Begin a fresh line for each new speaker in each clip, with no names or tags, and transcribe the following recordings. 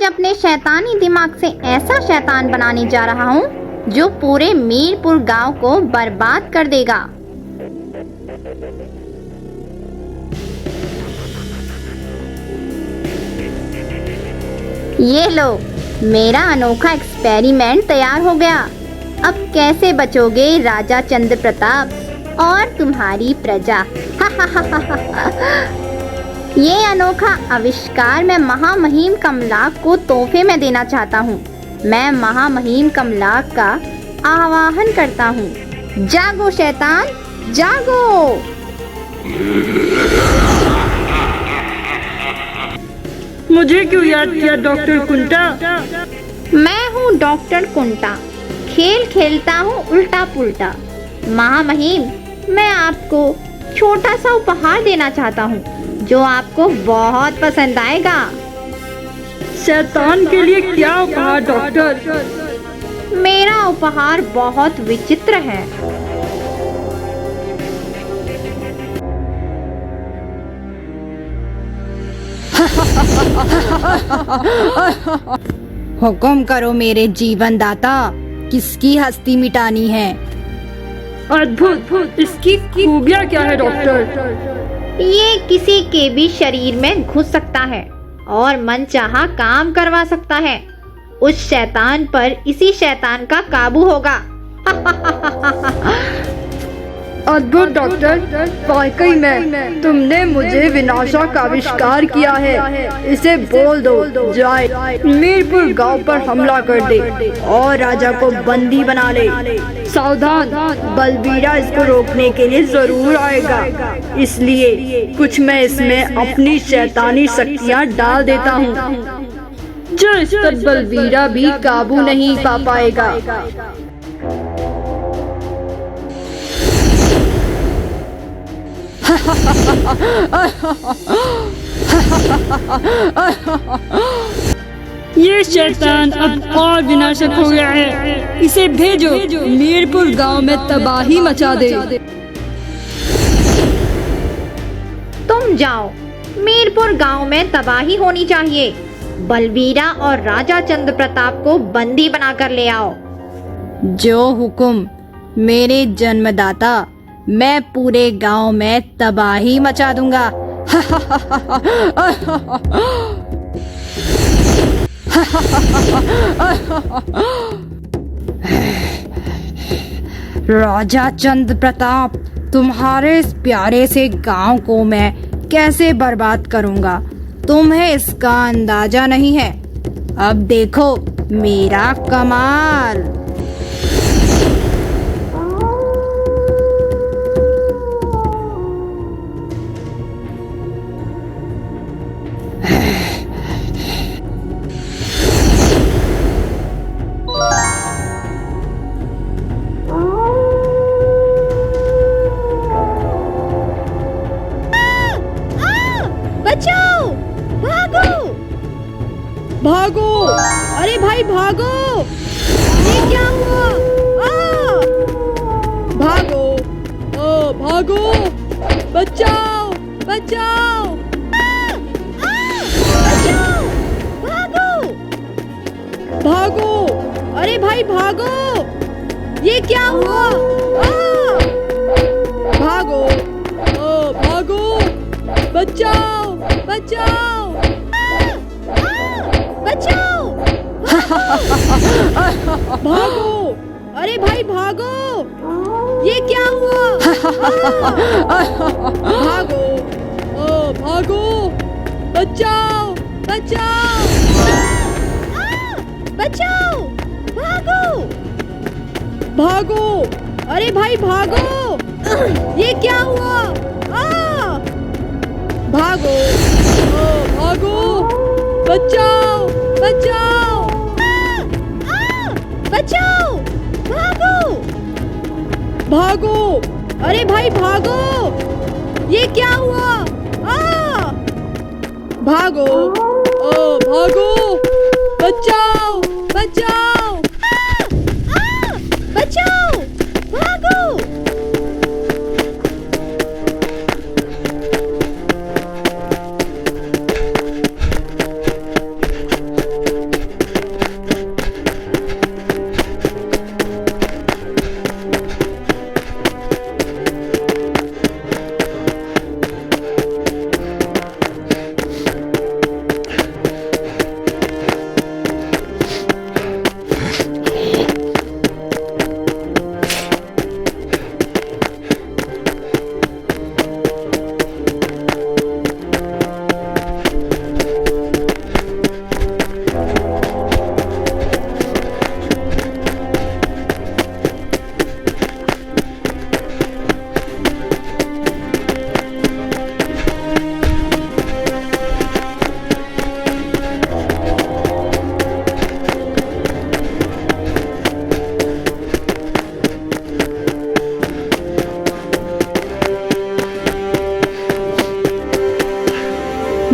अपने शैतानी दिमाग से ऐसा शैतान बनाने जा रहा हूँ जो पूरे मीरपुर गांव को बर्बाद कर देगा। ये लो, मेरा अनोखा एक्सपेरिमेंट तैयार हो गया। अब कैसे बचोगे राजा चंद्र प्रताप और तुम्हारी प्रजा? ये अनोखा आविष्कार मैं महामहिम कमलाक को तोहफे में देना चाहता हूँ। मैं महामहिम कमलाक का आवाहन करता हूँ। जागो शैतान, जागो।
मुझे क्यों याद किया डॉक्टर कुंटा?
मैं हूँ डॉक्टर कुंटा, खेल खेलता हूँ उल्टा पुल्टा। महामहिम, मैं आपको छोटा सा उपहार देना चाहता हूँ जो आपको बहुत पसंद आएगा।
शैतान के लिए क्या उपहार डॉक्टर?
मेरा उपहार बहुत विचित्र है। हुक्म करो मेरे जीवन दाता, किसकी हस्ती मिटानी है?
अद्भुत, इसकी खूबियाँ क्या है डॉक्टर?
ये किसी के भी शरीर में घुस सकता है और मनचाहा काम करवा सकता है। उस शैतान पर इसी शैतान का काबू होगा।
अद्भुत डॉक्टर, वाकई में तुमने मुझे विनाशक का आविष्कार किया है। इसे बोल दो जाए मीरपुर गांव पर हमला कर दे और राजा को बंदी बना ले। सावधान, बलबीरा इसको रोकने के लिए जरूर आएगा, इसलिए कुछ मैं इसमें अपनी शैतानी शक्तियाँ डाल देता हूँ जो इस पर बलबीरा भी काबू नहीं पा पाएगा। ये शैतान अब और विनाशक हो गया है। इसे भेजो मीरपुर गांव में तबाही मचा दे।
तुम जाओ, मीरपुर गांव में तबाही होनी चाहिए। बलबीरा और राजा चंद्र प्रताप को बंदी बनाकर ले आओ। जो हुक्म मेरे जन्मदाता, मैं पूरे गांव में तबाही मचा दूंगा। राजा चंद्र प्रताप, तुम्हारे इस प्यारे से गांव को मैं कैसे बर्बाद करूंगा, तुम्हें इसका अंदाजा नहीं है। अब देखो मेरा कमाल। बचाओ, भागो भागो, अरे भाई भागो, ये क्या हुआ? भागो, ओ भागो, बचाओ बचाओ, बचाओ, भागो भागो, अरे भाई भागो, ये क्या हुआ? भागो, ओ भागो, बचाओ बचाओ, बचाओ, भागो, अरे भाई भागो, ये क्या हुआ? भागो, ओ भागो, बचाओ बचाओ, बचाओ, भागो भागो, अरे भाई भागो, ये क्या हुआ? भागो, ओ भागो, बचाओ बचाओ, बचाओ, भागो भागो, अरे भाई भागो, ये क्या हुआ? भागो, ओ भागो, बचाओ बचाओ, बचाओ, भागो।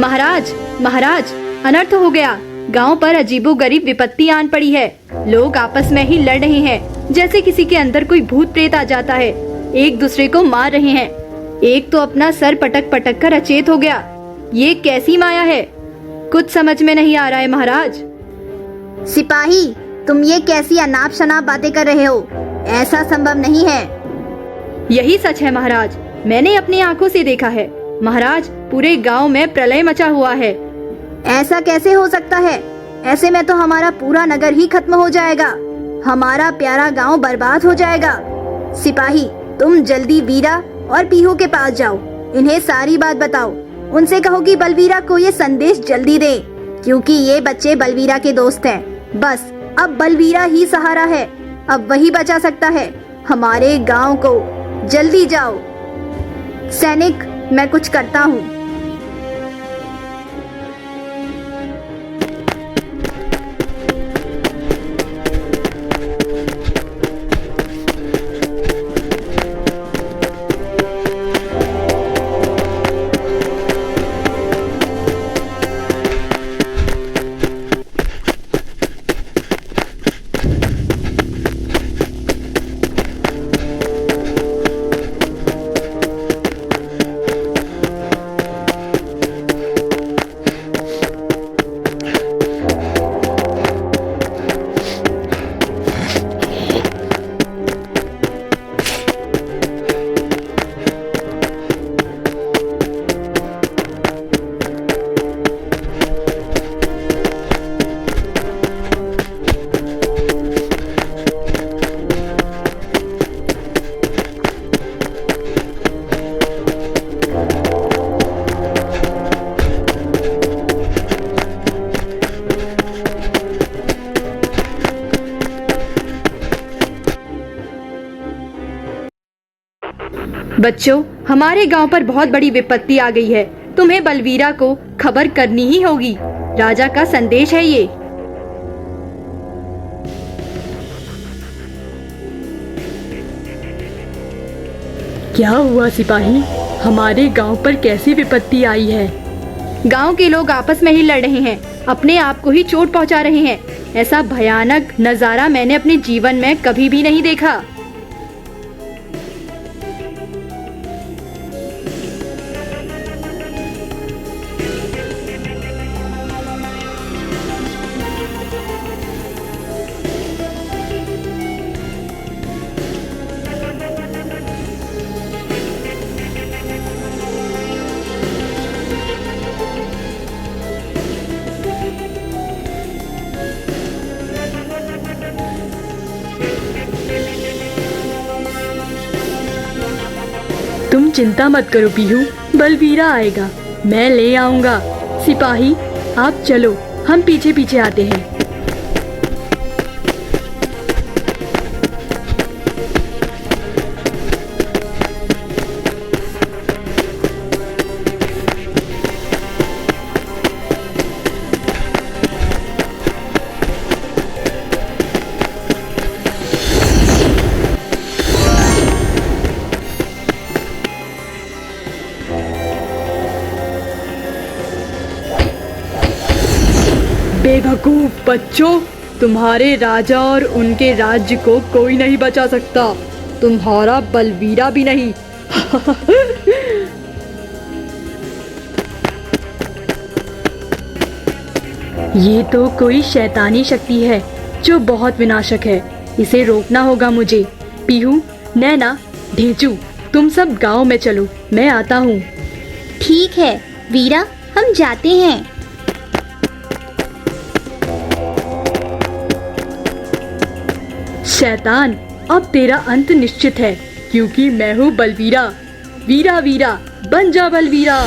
महाराज, महाराज, अनर्थ हो गया। गांव पर अजीबोगरीब विपत्ति आन पड़ी है। लोग आपस में ही लड़ रहे हैं, जैसे किसी के अंदर कोई भूत प्रेत आ जाता है। एक दूसरे को मार रहे हैं। एक तो अपना सर पटक पटक कर अचेत हो गया। ये कैसी माया है? कुछ समझ में नहीं आ रहा है महाराज।
सिपाही, तुम ये कैसी अनाप शनाप बातें कर रहे हो? ऐसा संभव नहीं है।
यही सच है महाराज, मैंने अपनी आंखों से देखा है। महाराज, पूरे गांव में प्रलय मचा हुआ है।
ऐसा कैसे हो सकता है? ऐसे में तो हमारा पूरा नगर ही खत्म हो जाएगा। हमारा प्यारा गांव बर्बाद हो जाएगा। सिपाही, तुम जल्दी वीरा और पीहू के पास जाओ। इन्हें सारी बात बताओ। उनसे कहो कि बलवीरा को ये संदेश जल्दी दे, क्योंकि ये बच्चे बलवीरा के दोस्त हैं। बस अब बलवीरा ही सहारा है। अब वही बचा सकता है हमारे गांव को। जल्दी जाओ। सैनिक, मैं कुछ करता हूँ।
बच्चों, हमारे गांव पर बहुत बड़ी विपत्ति आ गई है। तुम्हें बलवीरा को खबर करनी ही होगी। राजा का संदेश है ये।
क्या हुआ सिपाही? हमारे गांव पर कैसी विपत्ति आई है?
गांव के लोग आपस में ही लड़ रहे हैं, अपने आप को ही चोट पहुंचा रहे हैं। ऐसा भयानक नजारा मैंने अपने जीवन में कभी भी नहीं देखा।
तुम चिंता मत करो पीहू, बलवीरा आएगा, मैं ले आऊंगा। सिपाही, आप चलो, हम पीछे पीछे आते हैं। बेवकूफ बच्चों, तुम्हारे राजा और उनके राज्य को कोई नहीं बचा सकता, तुम्हारा बलवीरा भी नहीं। ये तो कोई शैतानी शक्ति है जो बहुत विनाशक है। इसे रोकना होगा मुझे। पीहू, नैना, ढेंचू, तुम सब गांव में चलो, मैं आता हूँ।
ठीक है वीरा, हम जाते हैं।
शैतान, अब तेरा अंत निश्चित है, क्योंकि मैं हूँ बलवीरा। वीरा वीरा, बन जा बलवीरा।